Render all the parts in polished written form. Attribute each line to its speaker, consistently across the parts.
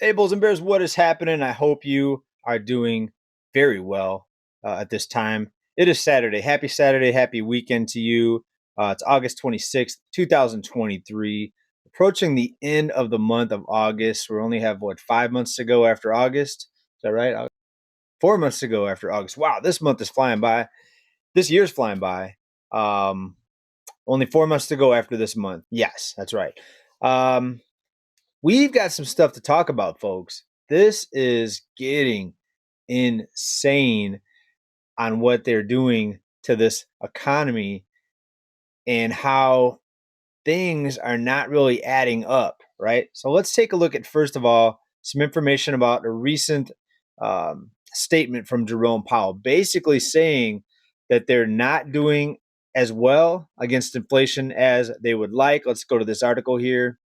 Speaker 1: Hey, Bulls and Bears, what is happening? I hope you are doing very well at this time. It is Saturday, happy weekend to you. It's August 26th, 2023, approaching the end of the month of August. We only have, 5 months to go after August? Is that right? 4 months to go after August. Wow, this month is flying by. This year's flying by. Um, Only 4 months to go after this month. Yes, that's right. We've got some stuff to talk about, folks. This is getting insane on what they're doing to this economy and how things are not really adding up, right? So let's take a look at, first of all, some information about a recent statement from Jerome Powell, basically saying that they're not doing as well against inflation as they would like. Let's go to this article here.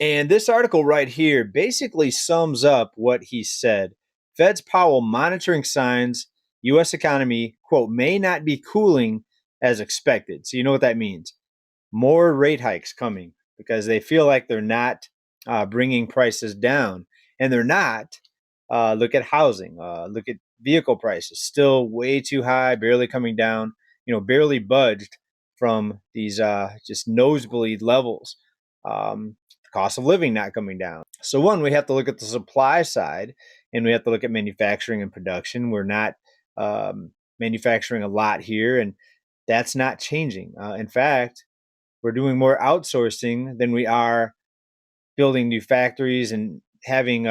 Speaker 1: And this article right here basically sums up what he said. Fed's Powell monitoring signs U.S. economy, quote, may not be cooling as expected. So you know what that means. More rate hikes coming because they feel like they're not bringing prices down. And they're not. Look at housing. Look at vehicle prices. Still way too high, barely coming down, barely budged from these just nosebleed levels. Cost of living not coming down. So one, we have to look at the supply side, and we have to look at manufacturing and production. We're not manufacturing a lot here, and that's not changing. In fact, we're doing more outsourcing than we are building new factories and having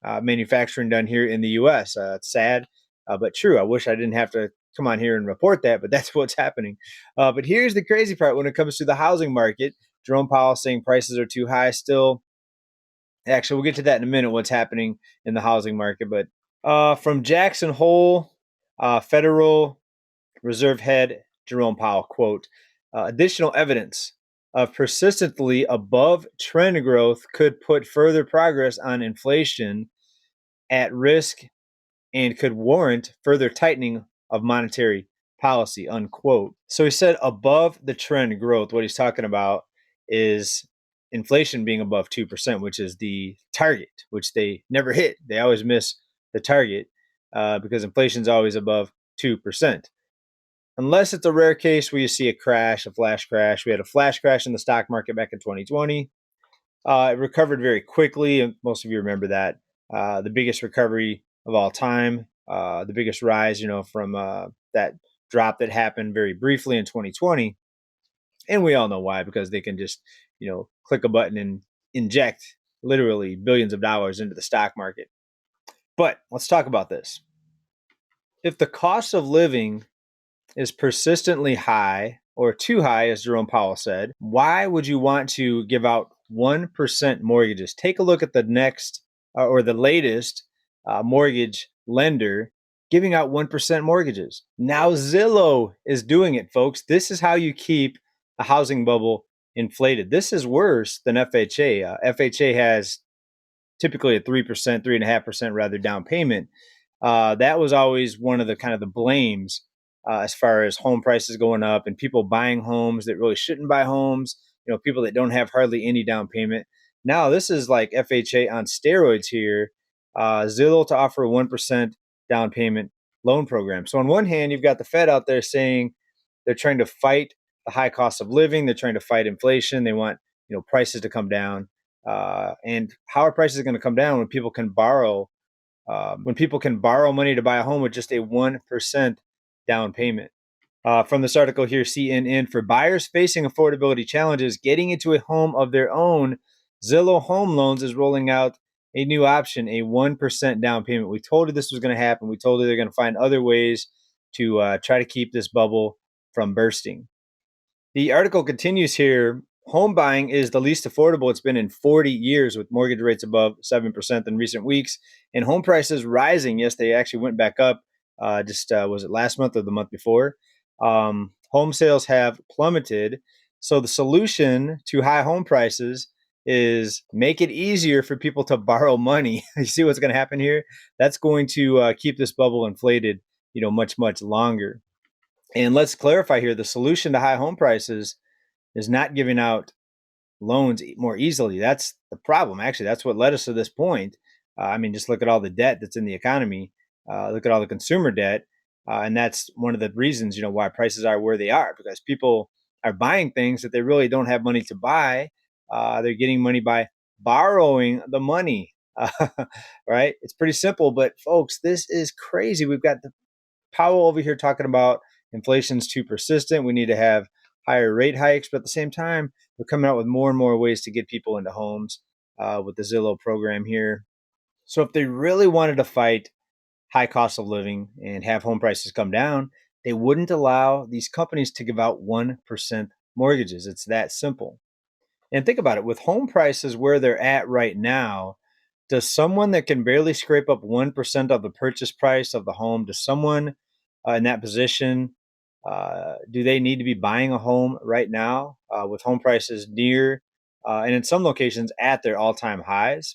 Speaker 1: manufacturing done here in the U.S. It's sad, but true. I wish I didn't have to come on here and report that, but that's what's happening. But here's the crazy part when it comes to the housing market. Jerome Powell saying prices are too high still. Actually, we'll get to that in a minute, what's happening in the housing market. But from Jackson Hole, Federal Reserve head Jerome Powell, quote, additional evidence of persistently above trend growth could put further progress on inflation at risk and could warrant further tightening of monetary policy, unquote. So he said above the trend growth. What he's talking about is inflation being above 2%, which is the target, which they never hit. They always miss the target because inflation is always above 2%. Unless it's a rare case where you see a crash, a flash crash. We had a flash crash in the stock market back in 2020. It recovered very quickly, and most of you remember that. The biggest recovery of all time, the biggest rise, from that drop that happened very briefly in 2020. And we all know why, because they can just, click a button and inject literally billions of dollars into the stock market. But let's talk about this. If the cost of living is persistently high or too high, as Jerome Powell said, why would you want to give out 1% mortgages? Take a look at the next or the latest mortgage lender giving out 1% mortgages. Now Zillow is doing it, folks. This is how you keep a housing bubble inflated. This is worse than FHA. FHA has typically a 3%, 3.5% rather down payment. That was always one of the kind of the blames as far as home prices going up and people buying homes that really shouldn't buy homes, people that don't have hardly any down payment. Now this is like FHA on steroids here. Zillow to offer a 1% down payment loan program. So on one hand, you've got the Fed out there saying they're trying to fight the high cost of living. They're trying to fight inflation. They want, prices to come down. And how are prices going to come down when people can borrow money to buy a home with just a 1% down payment? From this article here, CNN, for buyers facing affordability challenges getting into a home of their own, Zillow Home Loans is rolling out a new option, a 1% down payment. We told you this was going to happen. We told you they're going to find other ways to try to keep this bubble from bursting. The article continues here. Home buying is the least affordable it's been in 40 years, with mortgage rates above 7% in recent weeks and home prices rising. Yes, they actually went back up. Was it last month or the month before? Home sales have plummeted. So the solution to high home prices is make it easier for people to borrow money. You see what's going to happen here? That's going to keep this bubble inflated, much, much longer. And let's clarify here, the solution to high home prices is not giving out loans more easily. That's the problem. Actually, that's what led us to this point. I mean, just look at all the debt that's in the economy. Look at all the consumer debt, and that's one of the reasons, why prices are where they are, because people are buying things that they really don't have money to buy. They're getting money by borrowing the money. Right? It's pretty simple, but folks, this is crazy. We've got the Powell over here talking about inflation's too persistent. We need to have higher rate hikes, but at the same time, we're coming out with more and more ways to get people into homes with the Zillow program here. So if they really wanted to fight high cost of living and have home prices come down, they wouldn't allow these companies to give out 1% mortgages. It's that simple. And think about it, with home prices where they're at right now, does someone that can barely scrape up 1% of the purchase price of the home, does someone in that position, do they need to be buying a home right now with home prices near and in some locations at their all time highs?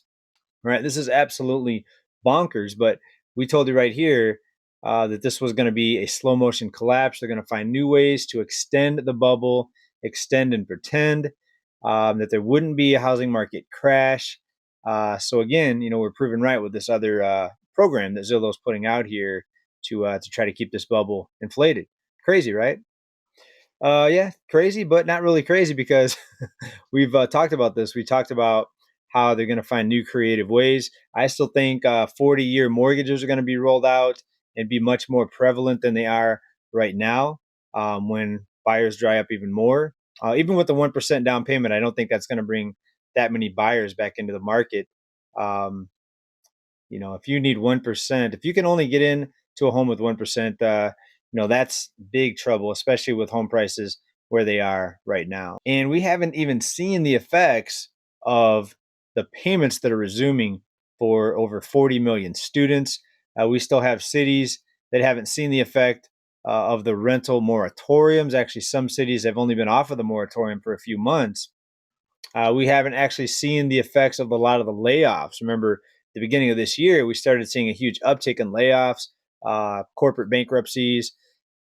Speaker 1: Right? This is absolutely bonkers, but we told you right here that this was going to be a slow motion collapse. They're going to find new ways to extend the bubble, extend and pretend that there wouldn't be a housing market crash. So again, we're proven right with this other program that Zillow's putting out here to try to keep this bubble inflated. Crazy, right? Yeah, crazy, but not really crazy because we've talked about this. We talked about how they're going to find new creative ways. I still think 40-year mortgages are going to be rolled out and be much more prevalent than they are right now when buyers dry up even more. Even with the 1% down payment, I don't think that's going to bring that many buyers back into the market. Um, if you need 1%, if you can only get in to a home with 1%, that's big trouble, especially with home prices where they are right now. And we haven't even seen the effects of the payments that are resuming for over 40 million students. We still have cities that haven't seen the effect of the rental moratoriums. Actually, some cities have only been off of the moratorium for a few months. We haven't actually seen the effects of a lot of the layoffs. Remember, the beginning of this year, we started seeing a huge uptick in layoffs, corporate bankruptcies,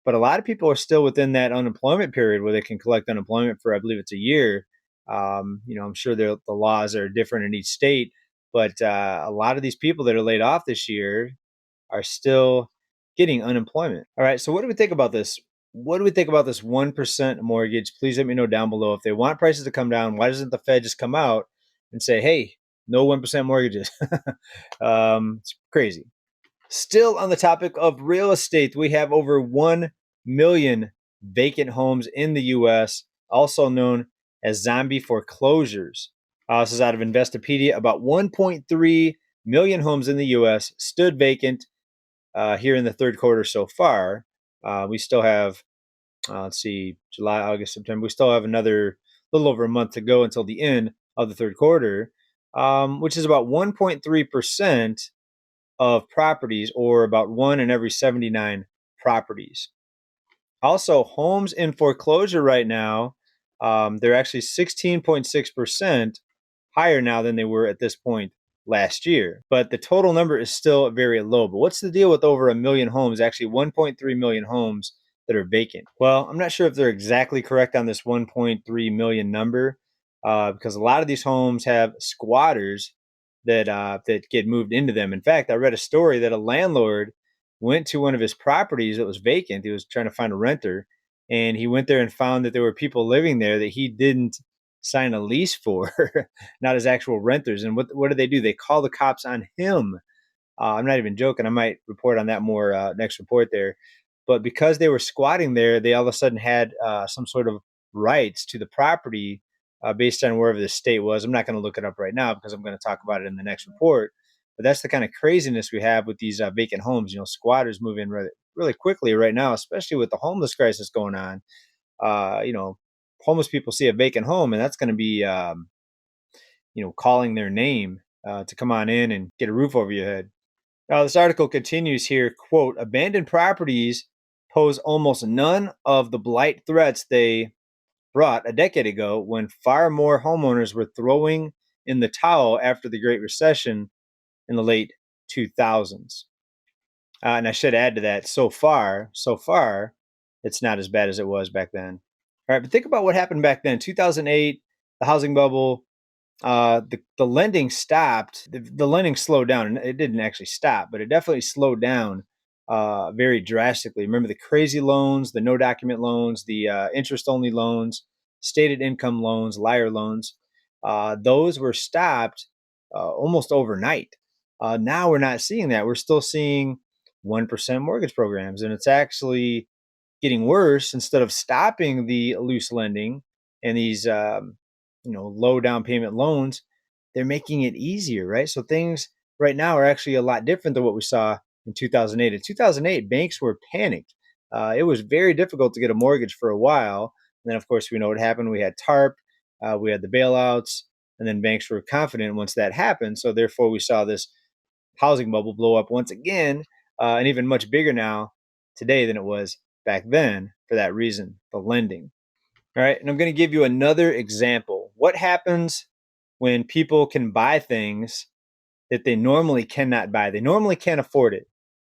Speaker 1: but a lot of people are still within that unemployment period where they can collect unemployment for, I believe it's a year. I'm sure the laws are different in each state, but a lot of these people that are laid off this year are still getting unemployment. All right. So what do we think about this? What do we think about this 1% mortgage? Please let me know down below. If they want prices to come down, why doesn't the Fed just come out and say, hey, no 1% mortgages? It's crazy. Still on the topic of real estate, we have over 1 million vacant homes in the US, also known as zombie foreclosures. This is out of Investopedia. About 1.3 million homes in the US stood vacant here in the third quarter so far. We still have, let's see, July, August, September. We still have another little over a month to go until the end of the third quarter, which is about 1.3% of properties, or about one in every 79 properties. Also, homes in foreclosure right now, they're actually 16.6% higher now than they were at this point last year. But the total number is still very low. But what's the deal with over a million homes, actually 1.3 million homes that are vacant? Well, I'm not sure if they're exactly correct on this 1.3 million number because a lot of these homes have squatters that get moved into them. In fact, I read a story that a landlord went to one of his properties that was vacant. He was trying to find a renter, and he went there and found that there were people living there that he didn't sign a lease for, not as actual renters. And what do? They call the cops on him. I'm not even joking. I might report on that more next report there. But because they were squatting there, they all of a sudden had some sort of rights to the property based on wherever the state was. I'm not going to look it up right now because I'm going to talk about it in the next report. But that's the kind of craziness we have with these vacant homes. Squatters move in really, really quickly right now, especially with the homeless crisis going on. Uh, you know, Homeless people see a vacant home, and that's going to be, calling their name to come on in and get a roof over your head. Now, this article continues here, quote, abandoned properties pose almost none of the blight threats they brought a decade ago when far more homeowners were throwing in the towel after the Great Recession in the late 2000s. And I should add to that, so far, it's not as bad as it was back then. All right, but think about what happened back then. 2008, the housing bubble, the lending stopped. The lending slowed down, and it didn't actually stop, but it definitely slowed down very drastically. Remember the crazy loans, the no document loans, the interest only loans, stated income loans, liar loans. Those were stopped almost overnight. Now we're not seeing that. We're still seeing 1% mortgage programs, and it's actually getting worse. Instead of stopping the loose lending and these low down payment loans, they're making it easier, right? So things right now are actually a lot different than what we saw in 2008. In 2008, banks were panicked. It was very difficult to get a mortgage for a while. And then, of course, we know what happened. We had TARP, we had the bailouts, and then banks were confident once that happened. So therefore, we saw this housing bubble blow up once again, and even much bigger now today than it was back then for that reason, the lending. All right. And I'm going to give you another example. What happens when people can buy things that they normally cannot buy? They normally can't afford it.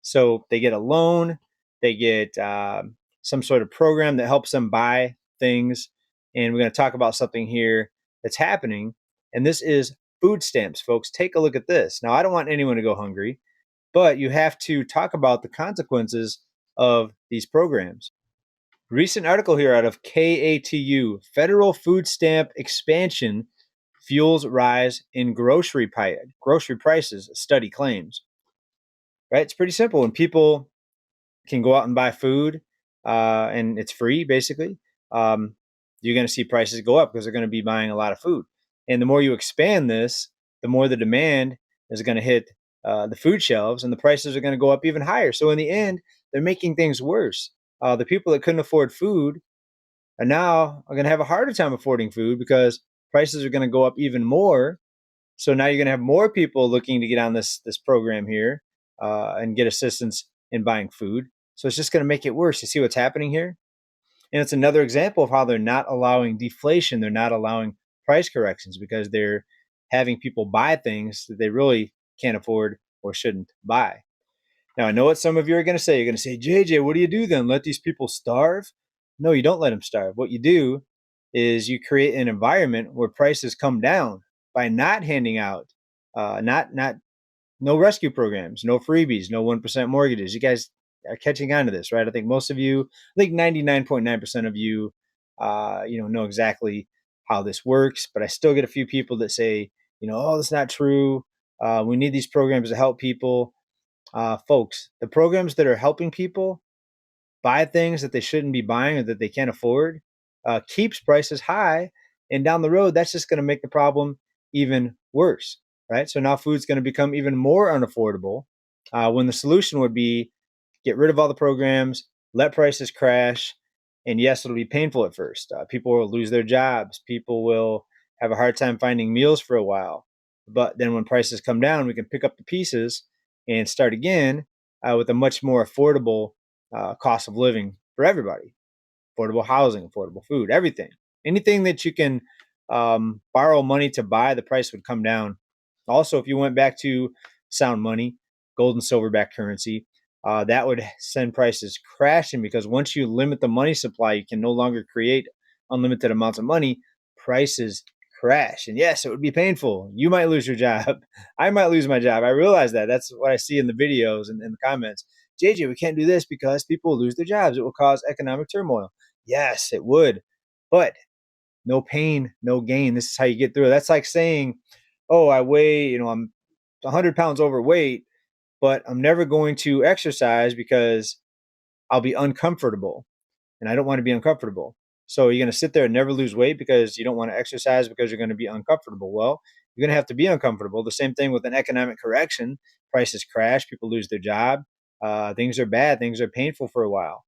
Speaker 1: So they get a loan, they get some sort of program that helps them buy things. And we're going to talk about something here that's happening. And this is food stamps, folks. Take a look at this. Now, I don't want anyone to go hungry, but you have to talk about the consequences of these programs. Recent article here out of KATU: Federal Food Stamp Expansion Fuels Rise in Grocery Prices, study claims. Right? It's pretty simple. When people can go out and buy food, and it's free, basically, um, you're going to see prices go up because they're going to be buying a lot of food. And the more you expand this, the more the demand is going to hit the food shelves, and the prices are going to go up even higher. So in the end, they're making things worse. The people that couldn't afford food and now are going to have a harder time affording food because prices are going to go up even more. So now you're going to have more people looking to get on this program here and get assistance in buying food. So it's just going to make it worse. You see what's happening here? And it's another example of how they're not allowing deflation. They're not allowing price corrections because they're having people buy things that they really can't afford or shouldn't buy. Now, I know what some of you are going to say. You're going to say, JJ, what do you do then? Let these people starve? No, you don't let them starve. What you do is you create an environment where prices come down by not handing out, not no rescue programs, no freebies, no 1% mortgages. You guys are catching on to this, right? I think most of you, I think 99.9% of you, know exactly how this works. But I still get a few people that say, oh, that's not true. We need these programs to help people. Folks, the programs that are helping people buy things that they shouldn't be buying or that they can't afford keeps prices high. And down the road, that's just going to make the problem even worse, right? So now food's going to become even more unaffordable when the solution would be get rid of all the programs, let prices crash. And yes, it'll be painful at first. People will lose their jobs. People will have a hard time finding meals for a while. But then when prices come down, we can pick up the pieces and start again with a much more affordable cost of living for everybody. Affordable housing, affordable food, everything. Anything that you can borrow money to buy, the price would come down. Also, if you went back to sound money, gold and silver backed currency, that would send prices crashing because once you limit the money supply, you can no longer create unlimited amounts of money. Prices crash. And yes, it would be painful. You might lose your job. I might lose my job. I realize that. That's what I see in the videos and in the comments. JJ, we can't do this because people will lose their jobs. It will cause economic turmoil. Yes, it would. But no pain, no gain. This is how you get through it. That's like saying, oh, I weigh, I'm 100 pounds overweight, but I'm never going to exercise because I'll be uncomfortable. And I don't want to be uncomfortable. So you're going to sit there and never lose weight because you don't want to exercise because you're going to be uncomfortable. Well, you're going to have to be uncomfortable. The same thing with an economic correction. Prices crash, people lose their job. Things are bad, things are painful for a while.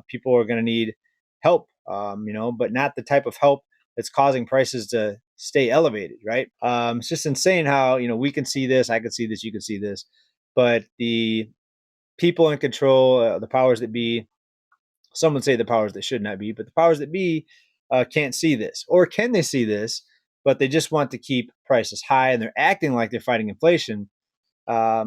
Speaker 1: People are going to need help, but not the type of help that's causing prices to stay elevated, right? It's just insane how, we can see this, I can see this, you can see this, but the people in control, the powers that be, some would say the powers that should not be, but the powers that be can't see this. Or can they see this, but they just want to keep prices high and they're acting like they're fighting inflation. Are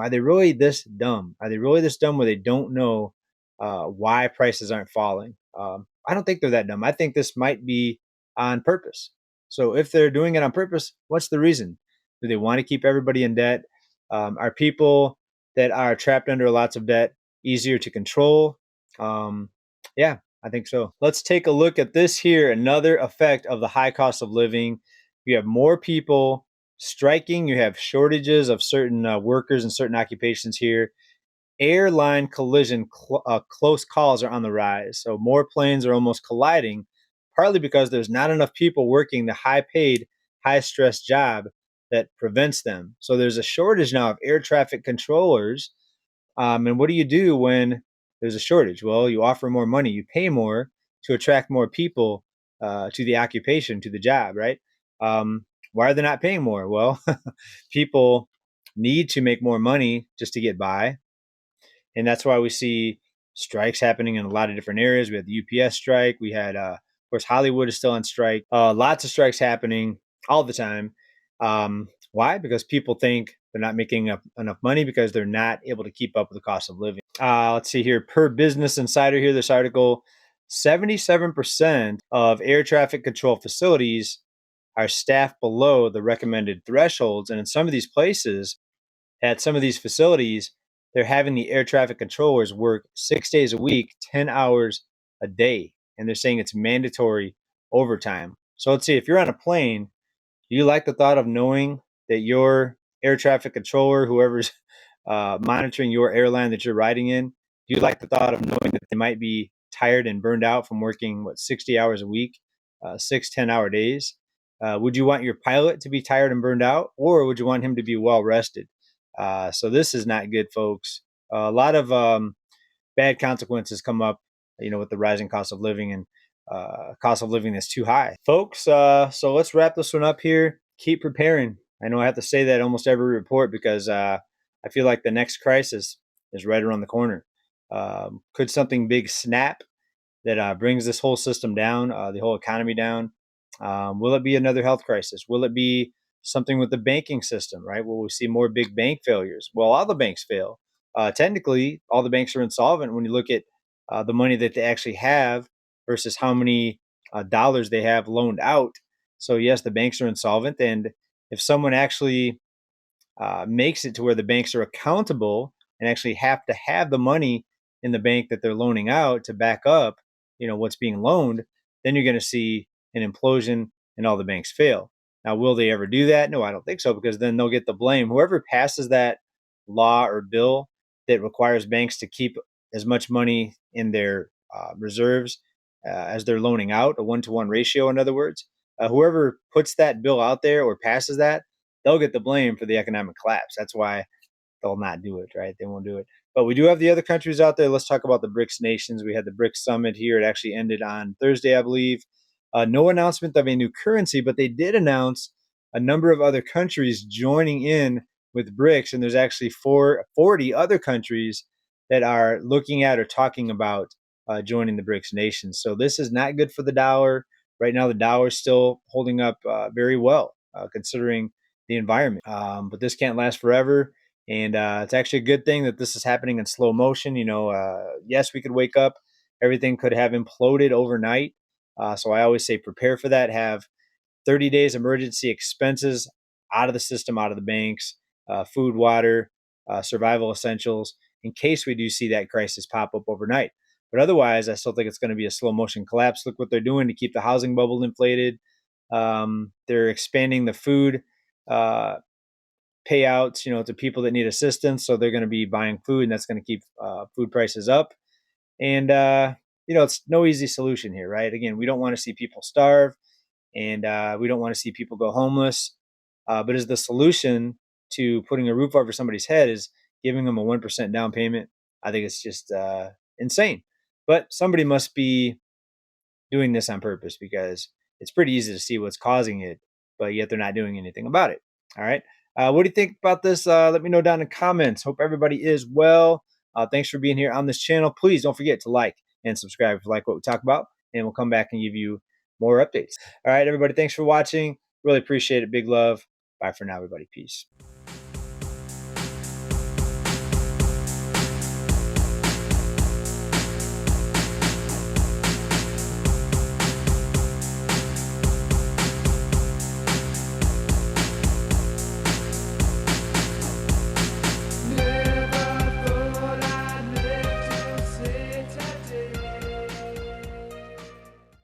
Speaker 1: they really this dumb? Are they really this dumb where they don't know why prices aren't falling? I don't think they're that dumb. I think this might be on purpose. So if they're doing it on purpose, what's the reason? Do they want to keep everybody in debt? Are people that are trapped under lots of debt easier to control? Um, yeah, I think so. Let's take a look at this here. Another effect of the high cost of living. You have more people striking. You have shortages of certain workers in certain occupations here. Airline close calls are on the rise. So more planes are almost colliding, partly because there's not enough people working the high paid, high stress job that prevents them. So there's a shortage now of air traffic controllers. And what do you do when there's a shortage? Well, you offer more money, you pay more to attract more people to the occupation, to the job, right? Why are they not paying more? Well, people need to make more money just to get by, and that's why we see strikes happening in a lot of different areas. We had the UPS strike. We had, of course, Hollywood is still on strike. Lots of strikes happening all the time. Why? Because people think they're not making enough money because they're not able to keep up with the cost of living. Let's see here. Per Business Insider, here, this article, 77% of air traffic control facilities are staffed below the recommended thresholds. And in some of these places, at some of these facilities, they're having the air traffic controllers work 6 days a week, 10 hours a day. And they're saying it's mandatory overtime. So let's see, if you're on a plane, do you like the thought of knowing that your air traffic controller, whoever's monitoring your airline that you're riding in, do you like the thought of knowing that they might be tired and burned out from working, 60 hours a week, 6 10-hour days? Would you want your pilot to be tired and burned out, or would you want him to be well rested? So this is not good, folks. A lot of bad consequences come up, with the rising cost of living and cost of living that's too high, folks. So let's wrap this one up here. Keep preparing. I know I have to say that almost every report because I feel like the next crisis is right around the corner. Could something big snap that brings this whole system down, the whole economy down? Will it be another health crisis? Will it be something with the banking system, right? Will we see more big bank failures? Well, all the banks fail. Technically, all the banks are insolvent when you look at the money that they actually have versus how many dollars they have loaned out. So, yes, the banks are insolvent. And if someone actually makes it to where the banks are accountable and actually have to have the money in the bank that they're loaning out to back up, what's being loaned, then you're going to see an implosion and all the banks fail. Now, will they ever do that? No, I don't think so, because then they'll get the blame. Whoever passes that law or bill that requires banks to keep as much money in their reserves as they're loaning out, a 1-to-1 ratio, in other words, whoever puts that bill out there or passes that, they'll get the blame for the economic collapse. That's why they'll not do it, right? They won't do it. But we do have the other countries out there. Let's talk about the BRICS nations. We had the BRICS summit here. It actually ended on Thursday, I believe. No announcement of a new currency, but they did announce a number of other countries joining in with BRICS. And there's actually 40 other countries that are looking at or talking about joining the BRICS nations. So this is not good for the dollar. Right now, the dollar is still holding up very well, considering the environment. But this can't last forever. And it's actually a good thing that this is happening in slow motion. Yes, we could wake up, everything could have imploded overnight. So I always say prepare for that. Have 30 days emergency expenses out of the system, out of the banks, food, water, survival essentials, in case we do see that crisis pop up overnight. But otherwise, I still think it's going to be a slow motion collapse. Look what they're doing to keep the housing bubble inflated. They're expanding the food payouts, to people that need assistance. So they're going to be buying food, and that's going to keep food prices up. And it's no easy solution here, right? Again, we don't want to see people starve, and we don't want to see people go homeless. But is the solution to putting a roof over somebody's head is giving them a 1% down payment? I think it's just insane. But somebody must be doing this on purpose, because it's pretty easy to see what's causing it, but yet they're not doing anything about it. All right. What do you think about this? Let me know down in the comments. Hope everybody is well. Thanks for being here on this channel. Please don't forget to like and subscribe if you like what we talk about, and we'll come back and give you more updates. All right, everybody. Thanks for watching. Really appreciate it. Big love. Bye for now, everybody. Peace.